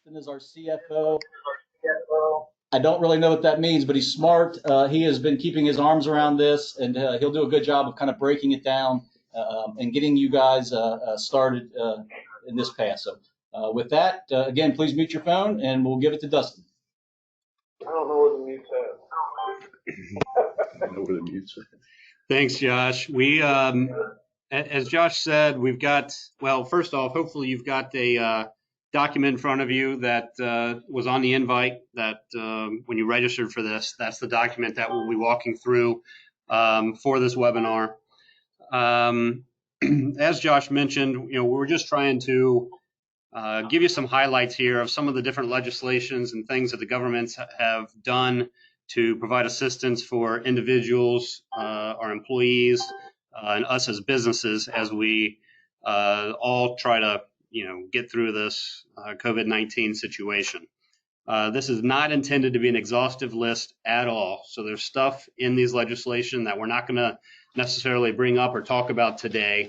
Dustin is our CFO. I don't really know what that means, but he's smart. He has been keeping his arms around this, and he'll do a good job of kind of breaking it down and getting you guys started in this path. So with that, again, please mute your phone, and we'll give it to Dustin. I don't know where the mute's at. I don't know where the mute's at. Thanks, Josh. We, as Josh said, we've got, well, first off, hopefully you've got a document in front of you that was on the invite that when you registered for this, that's the document that we'll be walking through for this webinar. As Josh mentioned, we're just trying to give you some highlights here of some of the different legislations and things that the governments have done to provide assistance for individuals, our employees, and us as businesses as we all try to get through this COVID-19 situation. This is not intended to be an exhaustive list at all. So there's stuff in these legislation that we're not going to necessarily bring up or talk about today.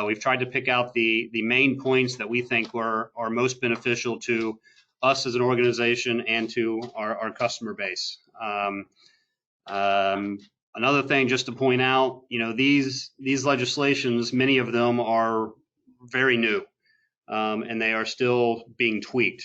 We've tried to pick out the main points that we think are most beneficial to us as an organization and to our customer base. Another thing just to point out, these legislations, many of them are very new. And they are still being tweaked.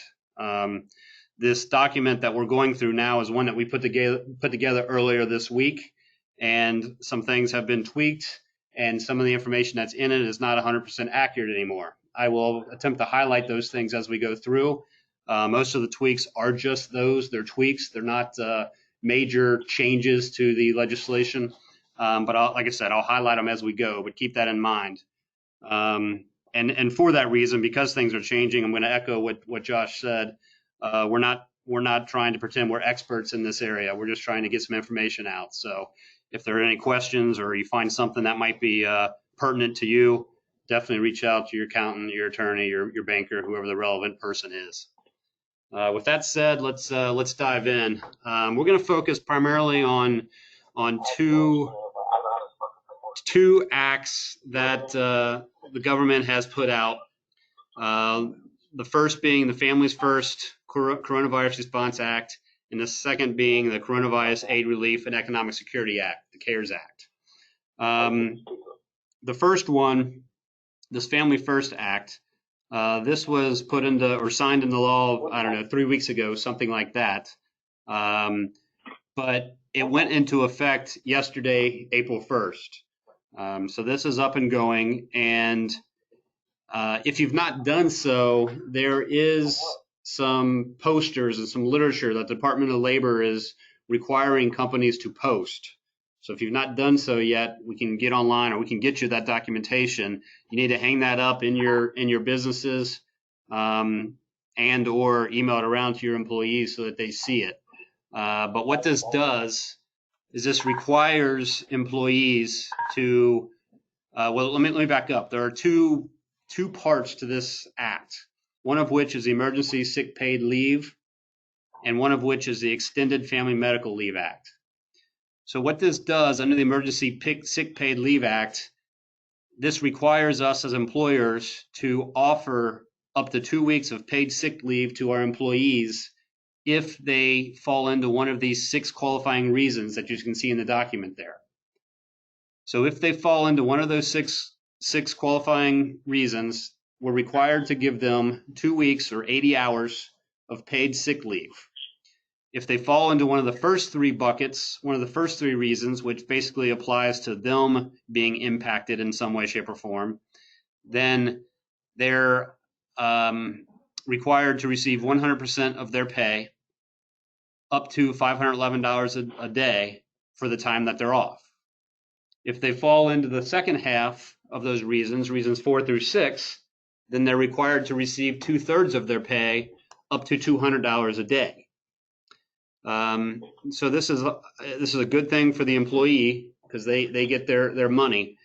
This document that we're going through now is one that we put together earlier this week, and some things have been tweaked, and some of the information that's in it is not 100% accurate anymore. I will attempt to highlight those things as we go through. Most of the tweaks are just those. They're tweaks. They're not major changes to the legislation. But like I said, I'll highlight them as we go, but keep that in mind. And for that reason, because things are changing, I'm going to echo what Josh said. We're not trying to pretend we're experts in this area. We're just trying to get some information out. So if there are any questions or you find something that might be pertinent to you, definitely reach out to your accountant, your attorney, your banker, whoever the relevant person is. With that said, let's dive in. We're going to focus primarily on two acts that the government has put out. The first being the Families First Coronavirus Response Act, and the second being the Coronavirus Aid, Relief, and Economic Security Act, the CARES Act. The first one, this Family First Act, this was put into or signed into law, I don't know, 3 weeks ago, something like that. But it went into effect yesterday, April 1st. So this is up and going, and if you've not done so, there is some posters and some literature that the Department of Labor is requiring companies to post. So if you've not done so yet, we can get online or we can get you that documentation. You need to hang that up in your businesses and or email it around to your employees so that they see it. But what this does is this requires employees to, well, let me back up. There are two parts to this act, one of which is the Emergency Sick Paid Leave, and one of which is the Extended Family Medical Leave Act. So what this does under the Emergency Sick Paid Leave Act, this requires us as employers to offer up to 2 weeks of paid sick leave to our employees if they fall into one of these 6 qualifying reasons that you can see in the document there. So if they fall into one of those six qualifying reasons, we're required to give them 2 weeks or 80 hours of paid sick leave. If they fall into one of the first 3 buckets, one of the first 3 reasons, which basically applies to them being impacted in some way, shape, or form, then they're required to receive 100% of their pay, up to $511 a day for the time that they're off. If they fall into the second half of those reasons 4 through 6, then they're required to receive 2/3 of their pay, up to $200 a day. So this is a good thing for the employee because they get their money.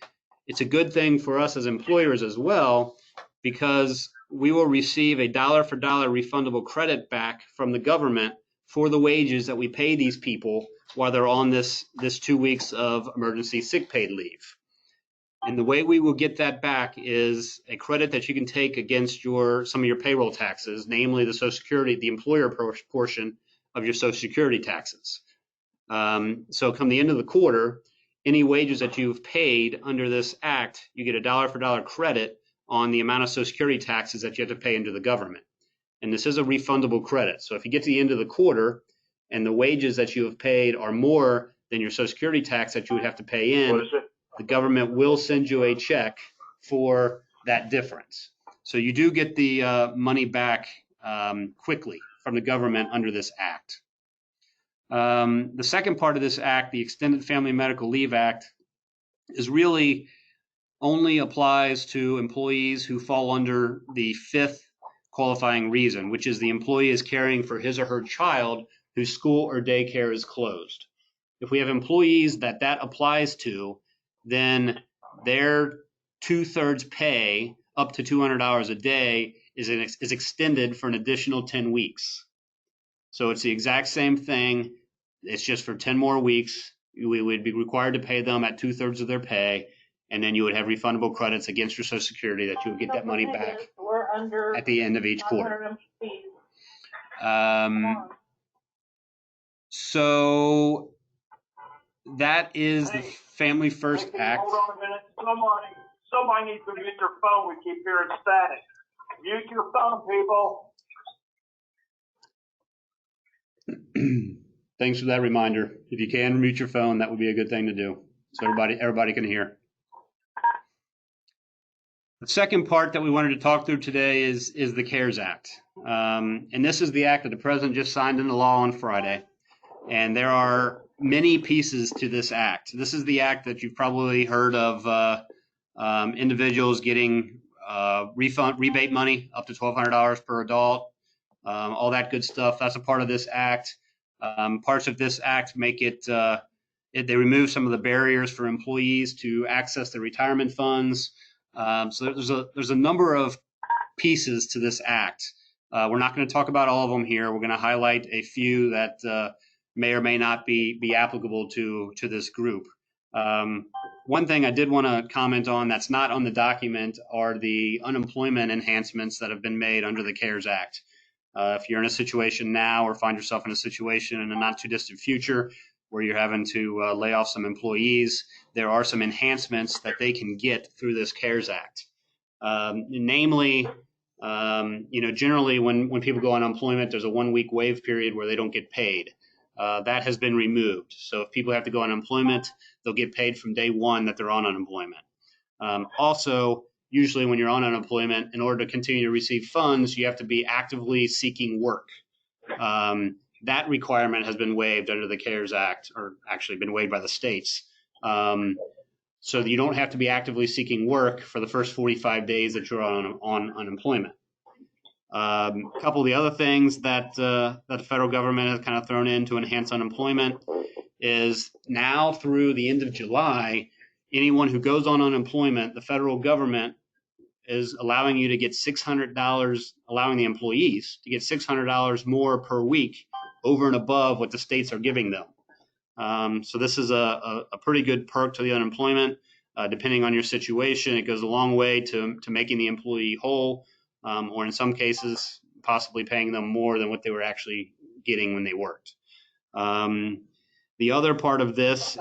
It's a good thing for us as employers as well because we will receive a dollar for dollar refundable credit back from the government for the wages that we pay these people while they're on this 2 weeks of emergency sick paid leave. And the way we will get that back is a credit that you can take against some of your payroll taxes, namely the Social Security, the employer portion of your Social Security taxes. So come the end of the quarter, any wages that you've paid under this act, you get a dollar for dollar credit on the amount of Social Security taxes that you have to pay into the government. And this is a refundable credit. So if you get to the end of the quarter and the wages that you have paid are more than your Social Security tax that you would have to pay in, the government will send you a check for that difference. So you do get the money back quickly from the government under this act. The second part of this act, the Extended Family Medical Leave Act, is really only applies to employees who fall under the fifth qualifying reason, which is the employee is caring for his or her child whose school or daycare is closed. If we have employees that applies to, then their 2/3 pay up to $200 a day is extended for an additional 10 weeks. So it's the exact same thing. It's just for 10 more weeks. We would be required to pay them at 2/3 of their pay, and then you would have refundable credits against your Social Security that you would get that money back at the end of each quarter. So that is the Family First Act. Hold on a minute. Somebody needs to mute their phone. We keep hearing static. Mute your phone, people. Thanks for that reminder. If you can mute your phone, that would be a good thing to do, so everybody can hear. The second part that we wanted to talk through today is the CARES Act. And this is the act that the president just signed into law on Friday. And there are many pieces to this act. This is the act that you've probably heard of individuals getting rebate money up to $1,200 per adult, all that good stuff. That's a part of this act. Parts of this act make it, they remove some of the barriers for employees to access the retirement funds. So there's a number of pieces to this act. We're not going to talk about all of them here. We're going to highlight a few that may or may not be applicable to this group. One thing I did want to comment on that's not on the document are the unemployment enhancements that have been made under the CARES Act. If you're in a situation now or find yourself in a situation in a not too distant future where you're having to lay off some employees, there are some enhancements that they can get through this CARES Act. Namely, generally when people go on unemployment, there's a 1-week waive period where they don't get paid. That has been removed. So if people have to go on unemployment, they'll get paid from day one that they're on unemployment. Also, usually when you're on unemployment, in order to continue to receive funds, you have to be actively seeking work. That requirement has been waived under the CARES Act, or actually been waived by the states. So that you don't have to be actively seeking work for the first 45 days that you're on unemployment. A couple of the other things that the federal government has kind of thrown in to enhance unemployment is now through the end of July, anyone who goes on unemployment, the federal government is allowing you to get $600, allowing the employees to get $600 more per week over and above what the states are giving them. So this is a pretty good perk to the unemployment. Depending on your situation, it goes a long way to making the employee whole, or in some cases, possibly paying them more than what they were actually getting when they worked. The other part of this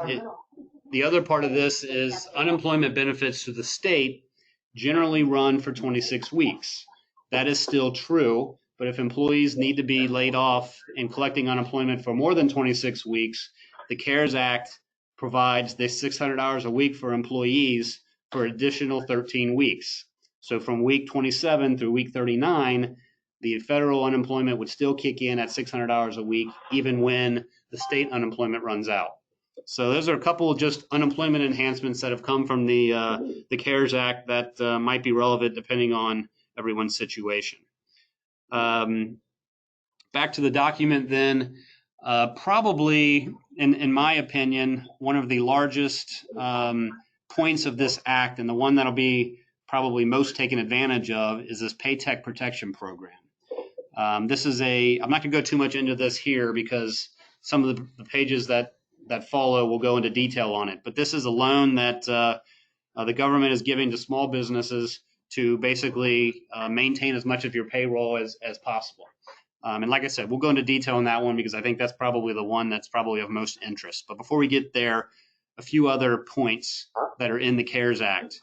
is unemployment benefits to the state generally run for 26 weeks. That is still true, but if employees need to be laid off and collecting unemployment for more than 26 weeks, the CARES Act provides this $600 a week for employees for additional 13 weeks. So from week 27 through week 39, the federal unemployment would still kick in at $600 a week, even when the state unemployment runs out. So those are a couple of just unemployment enhancements that have come from the CARES Act that might be relevant depending on everyone's situation. Back to the document then, probably, in my opinion, one of the largest points of this act, and the one that'll be probably most taken advantage of, is this Paycheck Protection Program. This is I'm not going to go too much into this here because some of the pages that follow will go into detail on it. But this is a loan that the government is giving to small businesses to basically maintain as much of your payroll as possible. And like I said, we'll go into detail on that one because I think that's probably the one that's probably of most interest. But before we get there, a few other points that are in the CARES Act.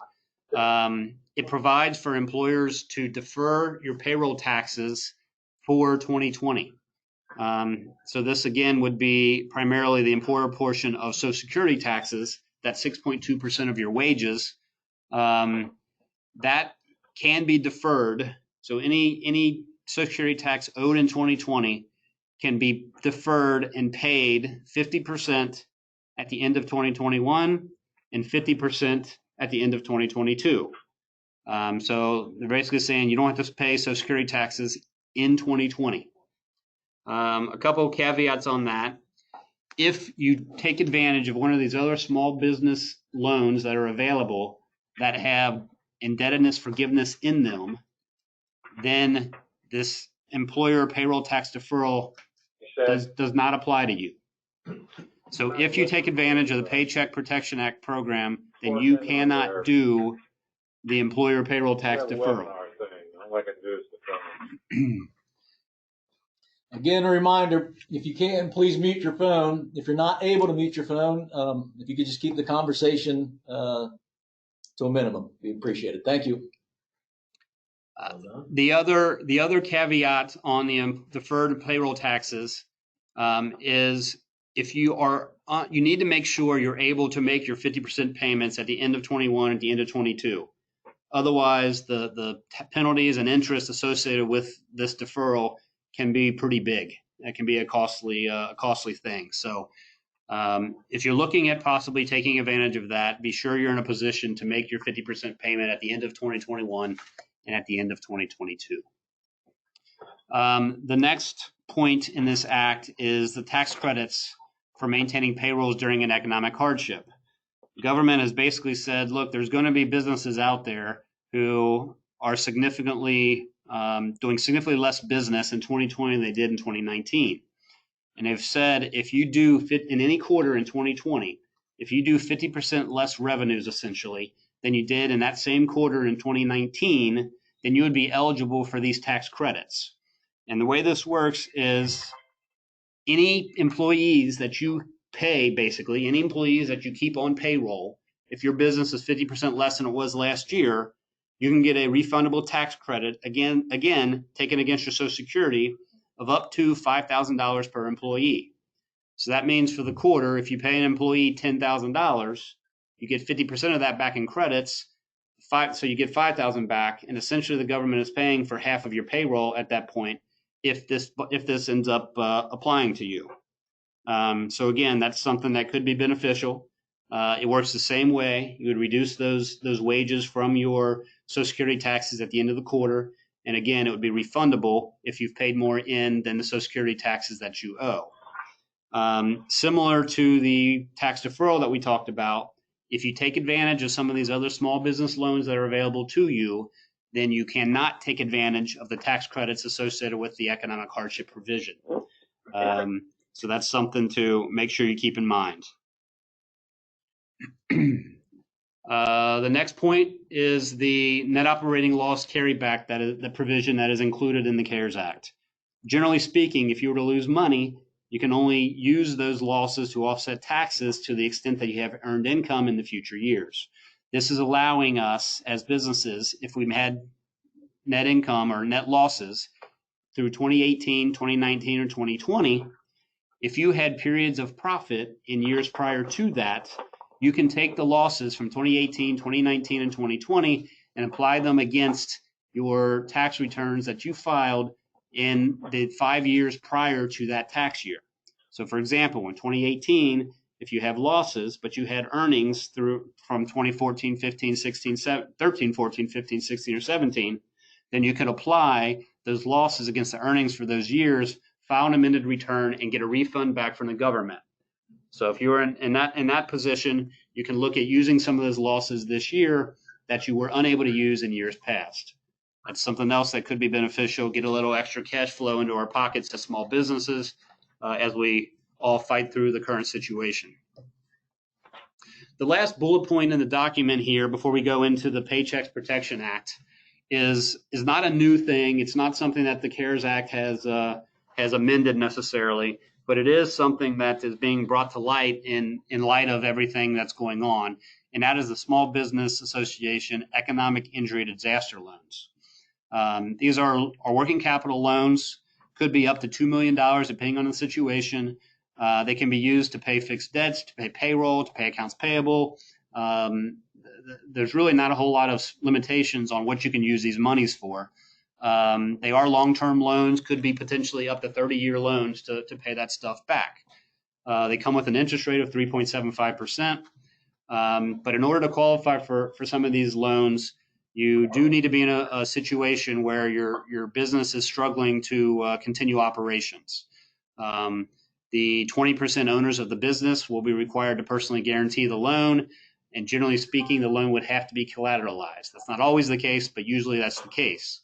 It provides for employers to defer your payroll taxes for 2020. So this again would be primarily the employer portion of Social Security taxes, that 6.2% of your wages. That can be deferred. So any Social Security tax owed in 2020 can be deferred and paid 50% at the end of 2021 and 50% at the end of 2022. So they're basically saying you don't have to pay Social Security taxes in 2020. A couple of caveats on that. If you take advantage of one of these other small business loans that are available that have indebtedness forgiveness in them, then this employer payroll tax deferral does not apply to you. So if you take advantage of the Paycheck Protection Act program, then you cannot do the employer payroll tax deferral. Again, a reminder, if you can, please mute your phone. If you're not able to mute your phone, if you could just keep the conversation to a minimum, we appreciate it. Thank you. The other caveat on the deferred payroll taxes is if you are you need to make sure you're able to make your 50% payments at the end of 21 at the end of 22. Otherwise, the penalties and interest associated with this deferral can be pretty big. That can be a costly thing. So if you're looking at possibly taking advantage of that, be sure you're in a position to make your 50% payment at the end of 2021 and at the end of 2022. The next point in this act is the tax credits for maintaining payrolls during an economic hardship. The government has basically said, look, there's going to be businesses out there who are significantly doing significantly less business in 2020 than they did in 2019. And they've said if you do in any quarter in 2020, if you do 50% less revenues essentially than you did in that same quarter in 2019, then you would be eligible for these tax credits. And the way this works is any employees that you pay, basically, any employees that you keep on payroll, if your business is 50% less than it was last year, you can get a refundable tax credit, again taken against your Social Security, of up to $5,000 per employee. So that means for the quarter, if you pay an employee $10,000, you get 50% of that back in credits, so you get $5,000 back, and essentially the government is paying for half of your payroll at that point if this ends up applying to you. So again, that's something that could be beneficial. It works the same way. You would reduce those wages from your Social Security taxes at the end of the quarter. And again, it would be refundable if you've paid more in than the Social Security taxes that you owe. Similar to the tax deferral that we talked about, if you take advantage of some of these other small business loans that are available to you, then you cannot take advantage of the tax credits associated with the economic hardship provision. So that's something to make sure you keep in mind. The next point is the net operating loss carryback, that is the provision that is included in the CARES Act. Generally speaking, if you were to lose money, you can only use those losses to offset taxes to the extent that you have earned income in the future years. This is allowing us as businesses, if we had net income or net losses through 2018, 2019, or 2020, if you had periods of profit in years prior to that, you can take the losses from 2018, 2019, and 2020 and apply them against your tax returns that you filed in the 5 years prior to that tax year. So for example, in 2018, if you have losses, but you had earnings from 2014, 15, 16, 13, 14, 15, 16, or 17, then you could apply those losses against the earnings for those years, file an amended return, and get a refund back from the government. So if you're in that position, you can look at using some of those losses this year that you were unable to use in years past. That's something else that could be beneficial, get a little extra cash flow into our pockets as small businesses as we all fight through the current situation. The last bullet point in the document here before we go into the Paycheck Protection Act is not a new thing. It's not something that the CARES Act has amended necessarily, but it is something that is being brought to light in light of everything that's going on, and that is the Small Business Association Economic Injury Disaster Loans. These are working capital loans, could be up to $2 million depending on the situation. They can be used to pay fixed debts, to pay payroll, to pay accounts payable. There's really not a whole lot of limitations on what you can use these monies for. They are long-term loans, could be potentially up to 30-year loans to pay that stuff back. They come with an interest rate of 3.75%. But in order to qualify for some of these loans, you do need to be in a situation where your business is struggling to continue operations. The 20% owners of the business will be required to personally guarantee the loan. And generally speaking, the loan would have to be collateralized. That's not always the case, but usually that's the case.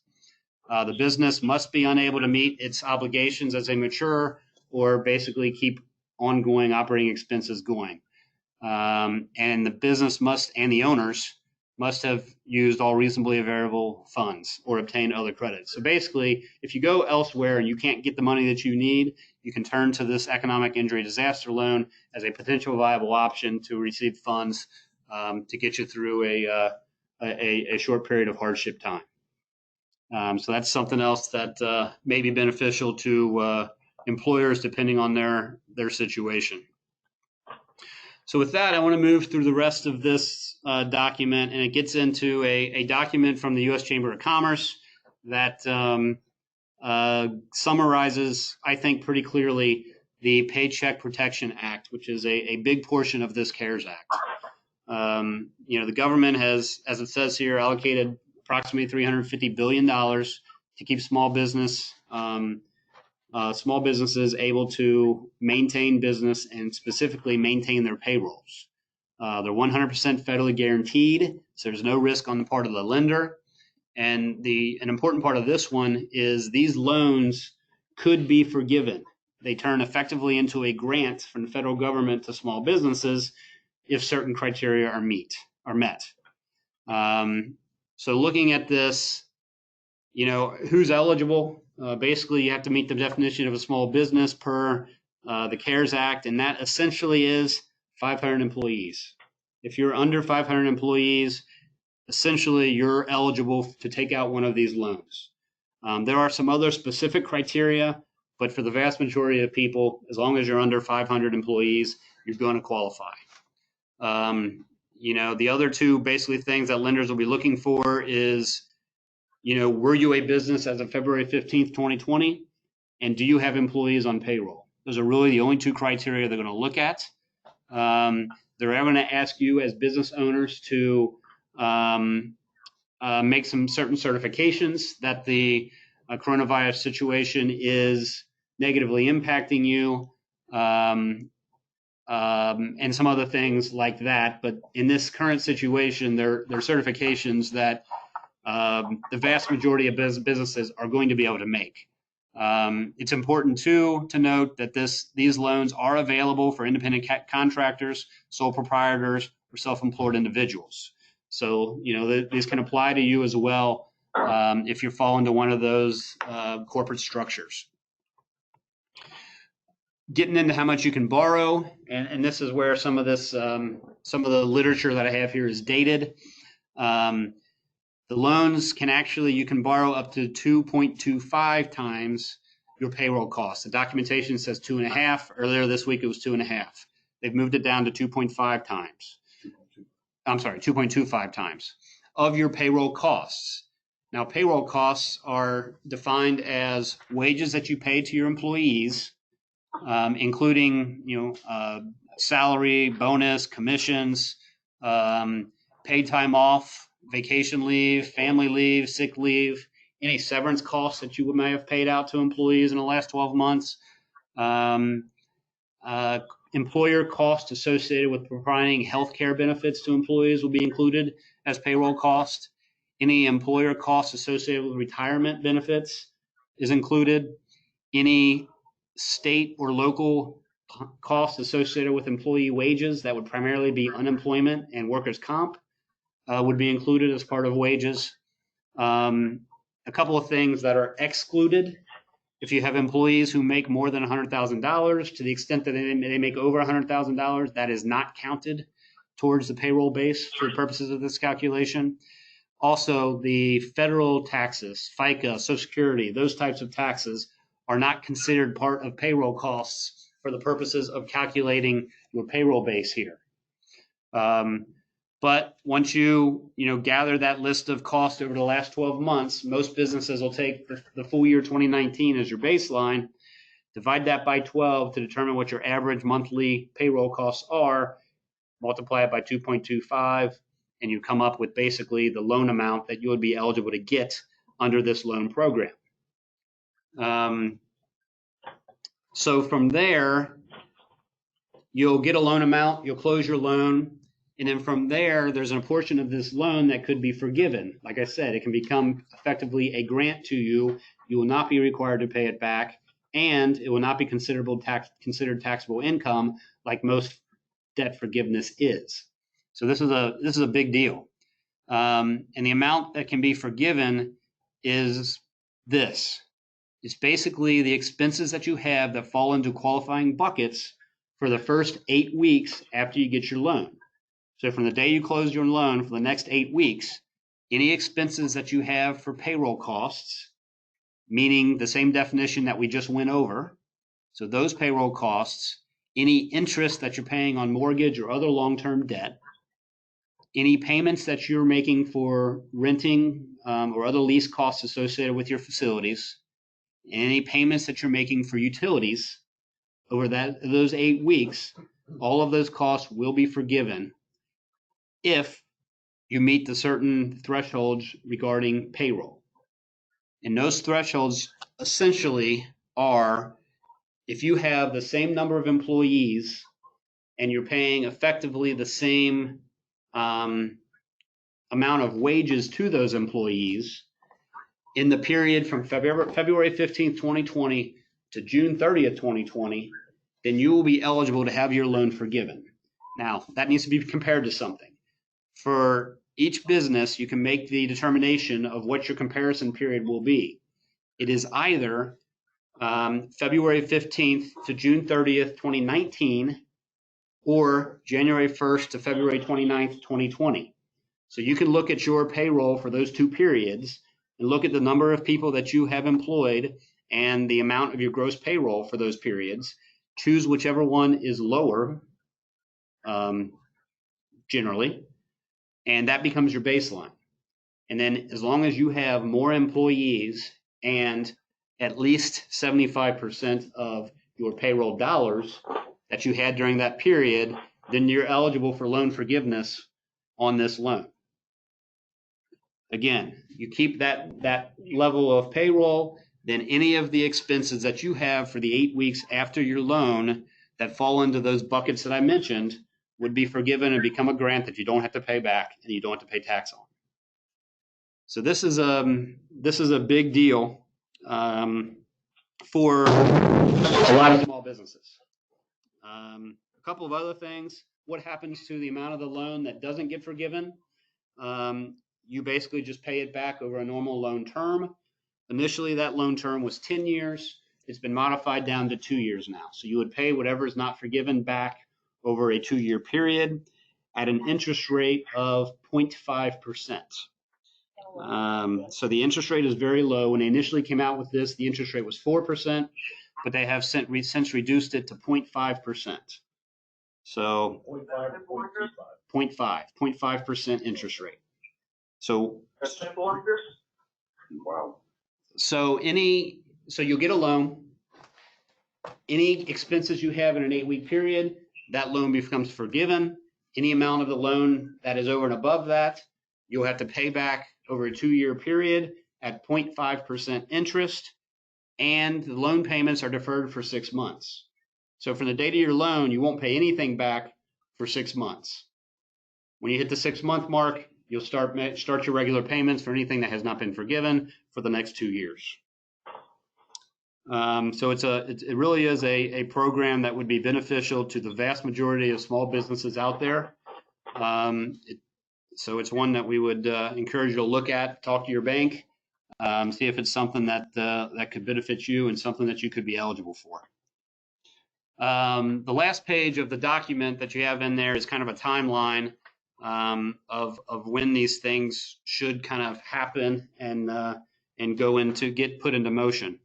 The business must be unable to meet its obligations as they mature, or basically keep ongoing operating expenses going. And the business and the owners must have used all reasonably available funds or obtained other credits. So basically, if you go elsewhere and you can't get the money that you need, you can turn to this economic injury disaster loan as a potential viable option to receive funds to get you through a short period of hardship time. So that's something else that may be beneficial to employers depending on their situation. So with that, I want to move through the rest of this document, and it gets into a document from the U.S. Chamber of Commerce that summarizes, I think, pretty clearly the Paycheck Protection Act, which is a big portion of this CARES Act. The government has, as it says here, allocated approximately $350 billion to keep small businesses able to maintain business and specifically maintain their payrolls. They're 100% federally guaranteed, so there's no risk on the part of the lender. And an important part of this one is these loans could be forgiven. They turn effectively into a grant from the federal government to small businesses if certain criteria are met. So looking at this, who's eligible? Basically, you have to meet the definition of a small business per the CARES Act, and that essentially is 500 employees. If you're under 500 employees, essentially you're eligible to take out one of these loans. There are some other specific criteria, but for the vast majority of people, as long as you're under 500 employees, you're going to qualify. The other two basically things that lenders will be looking for is, were you a business as of February 15th, 2020? And do you have employees on payroll? Those are really the only two criteria they're going to look at. They're going to ask you as business owners to make some certain certifications that the coronavirus situation is negatively impacting you, and some other things like that. But in this current situation, they're certifications that the vast majority of businesses are going to be able to make. It's important too to note that these loans are available for independent contractors, sole proprietors, or self-employed individuals. So these can apply to you as well if you fall into one of those corporate structures. Getting into how much you can borrow, and this is where some of the literature that I have here is dated. The loans you can borrow up to 2.25 times your payroll costs. The documentation says 2.5. Earlier this week, it was 2.5. They've moved it down to 2.5 times. I'm sorry, 2.25 times of your payroll costs. Now, payroll costs are defined as wages that you pay to your employees, including, salary, bonus, commissions, paid time off, vacation leave, family leave, sick leave, any severance costs that you may have paid out to employees in the last 12 months, employer costs associated with providing health care benefits to employees will be included as payroll cost. Any employer costs associated with retirement benefits is included. Any state or local costs associated with employee wages, that would primarily be unemployment and workers' comp, would be included as part of wages. A couple of things that are excluded: if you have employees who make more than $100,000, to the extent that they make over $100,000, that is not counted towards the payroll base for the purposes of this calculation. Also, the federal taxes, FICA, Social Security, those types of taxes are not considered part of payroll costs for the purposes of calculating your payroll base here. But once you gather that list of costs over the last 12 months, most businesses will take the full year 2019 as your baseline, divide that by 12 to determine what your average monthly payroll costs are, multiply it by 2.25, and you come up with basically the loan amount that you would be eligible to get under this loan program. So from there, you'll get a loan amount, you'll close your loan, and then from there, there's a portion of this loan that could be forgiven. Like I said, it can become effectively a grant to you. You will not be required to pay it back, and it will not be considered taxable income like most debt forgiveness is. So this is a big deal. And the amount that can be forgiven is this. It's basically the expenses that you have that fall into qualifying buckets for the first 8 weeks after you get your loan. So from the day you close your loan for the next 8 weeks, any expenses that you have for payroll costs, meaning the same definition that we just went over, so those payroll costs, any interest that you're paying on mortgage or other long-term debt, any payments that you're making for renting or other lease costs associated with your facilities, any payments that you're making for utilities over those 8 weeks, all of those costs will be forgiven if you meet the certain thresholds regarding payroll. And those thresholds essentially are if you have the same number of employees and you're paying effectively the same amount of wages to those employees in the period from February 15th, 2020 to June 30th, 2020, then you will be eligible to have your loan forgiven. Now, that needs to be compared to something. For each business, you can make the determination of what your comparison period will be. It is either February 15th to June 30th, 2019, or January 1st to February 29th, 2020. So you can look at your payroll for those 2 periods and look at the number of people that you have employed and the amount of your gross payroll for those periods. Choose whichever one is lower, generally, and that becomes your baseline. And then as long as you have more employees and at least 75% of your payroll dollars that you had during that period, then you're eligible for loan forgiveness on this loan. Again, you keep that level of payroll, then any of the expenses that you have for the 8 weeks after your loan that fall into those buckets that I mentioned would be forgiven and become a grant that you don't have to pay back and you don't have to pay tax on. So this is a big deal for a lot of small businesses. A couple of other things. What happens to the amount of the loan that doesn't get forgiven? You basically just pay it back over a normal loan term. Initially, that loan term was 10 years. It's been modified down to 2 years now. So you would pay whatever is not forgiven back over a 2-year period at an interest rate of 0.5%. So the interest rate is very low. When they initially came out with this, the interest rate was 4%, but they have since reduced it to 0.5%. So 0.5% interest rate. So That's simple interest? Wow. So you'll get a loan. Any expenses you have in an 8-week period, that loan becomes forgiven. Any amount of the loan that is over and above that, you'll have to pay back over a 2-year period at 0.5% interest, and the loan payments are deferred for 6 months. So from the date of your loan, you won't pay anything back for 6 months. When you hit the 6-month mark, you'll start your regular payments for anything that has not been forgiven for the next 2 years. So it really is a program that would be beneficial to the vast majority of small businesses out there. So it's one that we would encourage you to look at, talk to your bank, see if it's something that could benefit you and something that you could be eligible for. The last page of the document that you have in there is kind of a timeline of when these things should kind of happen and go into get put into motion.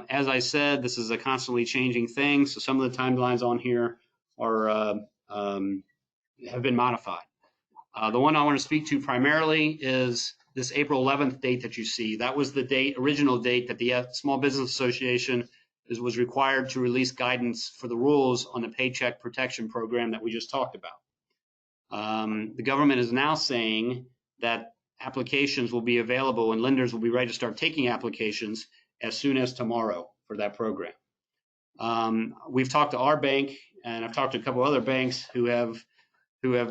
As I said, this is a constantly changing thing, so some of the timelines on here are have been modified. The one I want to speak to primarily is this April 11th date that you see. That was the original date that the Small Business Association was required to release guidance for the rules on the Paycheck Protection Program that we just talked about. The government is now saying that applications will be available and lenders will be ready to start taking applications as soon as tomorrow for that program. We've talked to our bank, and I've talked to a couple other banks who have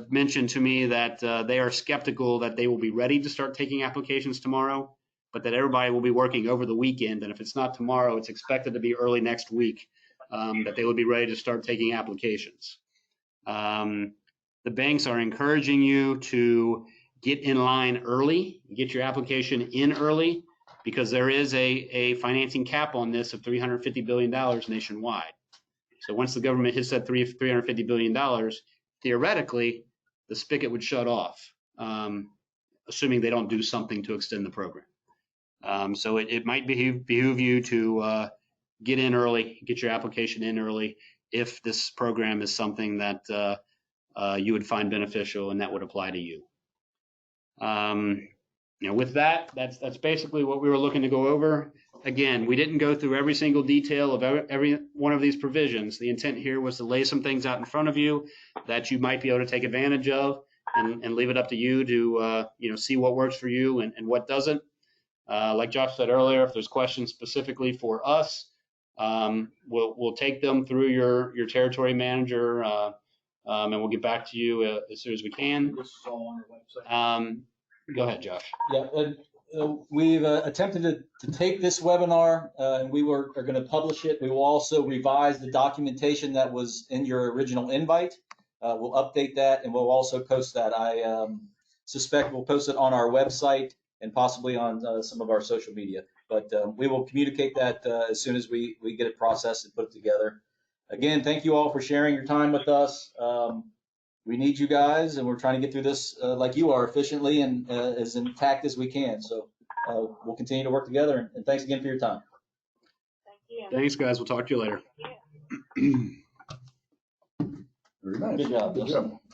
mentioned to me that they are skeptical that they will be ready to start taking applications tomorrow, but that everybody will be working over the weekend. And if it's not tomorrow, it's expected to be early next week that they will be ready to start taking applications. The banks are encouraging you to get in line early, get your application in early, because there is a financing cap on this of $350 billion nationwide. So once the government hits that $350 billion, theoretically, the spigot would shut off, assuming they don't do something to extend the program. So it might behoove you to get in early, get your application in early, if this program is something that you would find beneficial and that would apply to you. With that, that's basically what we were looking to go over. Again, we didn't go through every single detail of every one of these provisions. The intent here was to lay some things out in front of you that you might be able to take advantage of, and leave it up to you to see what works for you and what doesn't. Like Josh said earlier, if there's questions specifically for us, we'll take them through your territory manager, and we'll get back to you as soon as we can. This is all on your website. Go ahead, Josh. Yeah, we've attempted to take this webinar, and we are going to publish it. We will also revise the documentation that was in your original invite. We'll update that, and we'll also post that. I suspect we'll post it on our website and possibly on some of our social media. But we will communicate that as soon as we get it processed and put it together. Again, thank you all for sharing your time with us. We need you guys, and we're trying to get through this like you are, efficiently and as intact as we can. So we'll continue to work together, and thanks again for your time. Thank you. Thanks, guys. We'll talk to you later. Very nice. Good job.